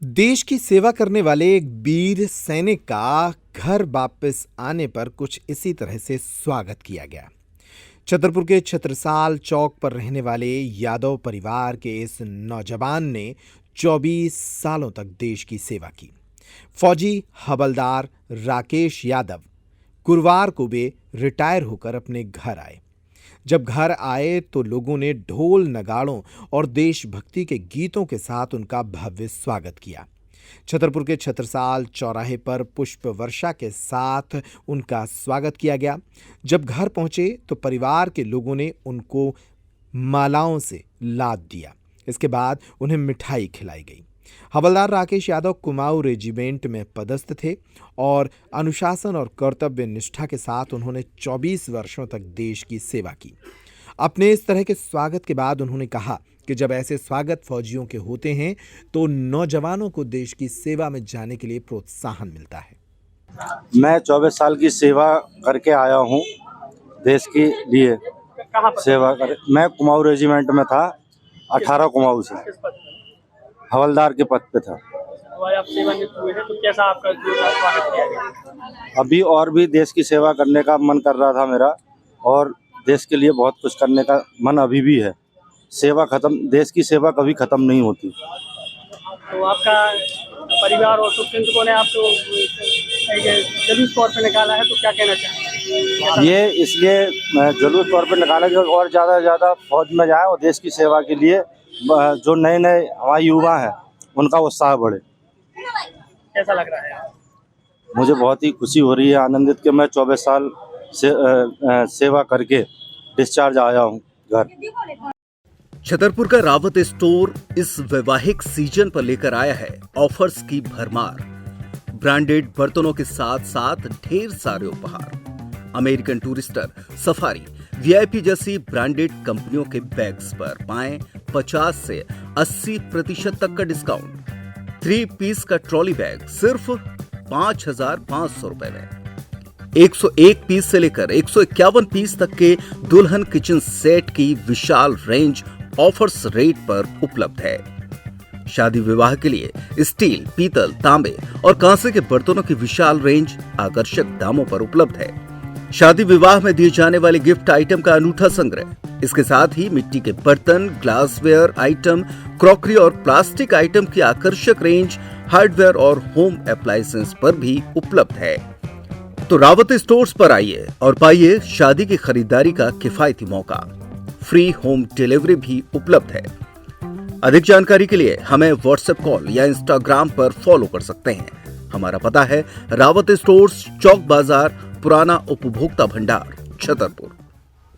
देश की सेवा करने वाले एक वीर सैनिक का घर वापस आने पर कुछ इसी तरह से स्वागत किया गया। छतरपुर के छत्रसाल चौक पर रहने वाले यादव परिवार के इस नौजवान ने 24 सालों तक देश की सेवा की। फौजी हवलदार राकेश यादव गुरुवार को वे रिटायर होकर अपने घर आए। जब घर आए तो लोगों ने ढोल नगाड़ों और देशभक्ति के गीतों के साथ उनका भव्य स्वागत किया। छतरपुर के छत्रसाल चौराहे पर पुष्प वर्षा के साथ उनका स्वागत किया गया। जब घर पहुंचे तो परिवार के लोगों ने उनको मालाओं से लाद दिया। इसके बाद उन्हें मिठाई खिलाई गई। हवलदार राकेश यादव कुमाऊं रेजिमेंट में पदस्थ थे और अनुशासन और कर्तव्य निष्ठा के साथ उन्होंने 24 वर्षों तक देश की सेवा की। अपने इस तरह के स्वागत के बाद उन्होंने कहा कि जब ऐसे स्वागत फौजियों के होते हैं तो नौजवानों को देश की सेवा में जाने के लिए प्रोत्साहन मिलता है। मैं 24 साल की सेवा करके आया हूँ देश के लिए। सेवा कर मैं कुमाऊं रेजिमेंट में था, 18 कुमाऊं से हवलदार के पद पे था। आप सेवानिवृत्त हुए हैं तो कैसा आपका स्वागत किया गया? अभी और भी देश की सेवा करने का मन कर रहा था मेरा, और देश के लिए बहुत कुछ करने का मन अभी भी है। देश की सेवा कभी खत्म नहीं होती। तो आपका परिवार और शुभचिंतकों ने आपको जुलूस तौर पे निकाला है, तो क्या कहना चाहेंगे? ये इसलिए जुलूस तौर पे निकाला कि और ज़्यादा से ज़्यादा फौज में जाए और देश की सेवा के लिए जो नए नए हमारे युवा हैं उनका उत्साह बढ़े। कैसा लग रहा है? मुझे बहुत ही खुशी हो रही है, आनंदित कि मैं 24 साल से सेवा करके डिस्चार्ज आया हूँ घर। छतरपुर का रावत स्टोर इस वैवाहिक सीजन पर लेकर आया है ऑफर्स की भरमार। ब्रांडेड बर्तनों के साथ साथ ढेर सारे उपहार। अमेरिकन टूरिस्टर, सफारी, वीआईपी जैसी ब्रांडेड कंपनियों के बैग्स पर पाएं 50 से 80% तक का डिस्काउंट। 3 पीस का ट्रॉली बैग सिर्फ 5,500 रुपए में। 101 पीस से लेकर 151 पीस तक के दुल्हन किचन सेट की विशाल रेंज ऑफर्स रेट पर उपलब्ध है। शादी विवाह के लिए स्टील, पीतल, तांबे और कांसे के बर्तनों की विशाल रेंज आकर्षक दामों पर उपलब्ध है। शादी विवाह में दिए जाने वाले गिफ्ट आइटम का अनूठा संग्रह। इसके साथ ही मिट्टी के बर्तन, ग्लासवेयर आइटम, क्रॉकरी और प्लास्टिक आइटम की आकर्षक रेंज हार्डवेयर और होम अप्लायंसेस पर भी उपलब्ध है। तो रावत स्टोर्स पर आइए और पाइए शादी की खरीदारी का किफायती मौका। फ्री होम डिलीवरी भी उपलब्ध है। अधिक जानकारी के लिए हमें व्हाट्सएप कॉल या इंस्टाग्राम पर फॉलो कर सकते हैं। हमारा पता है रावत स्टोर्स, चौक बाजार, पुराना उपभोक्ता भंडार, छतरपुर।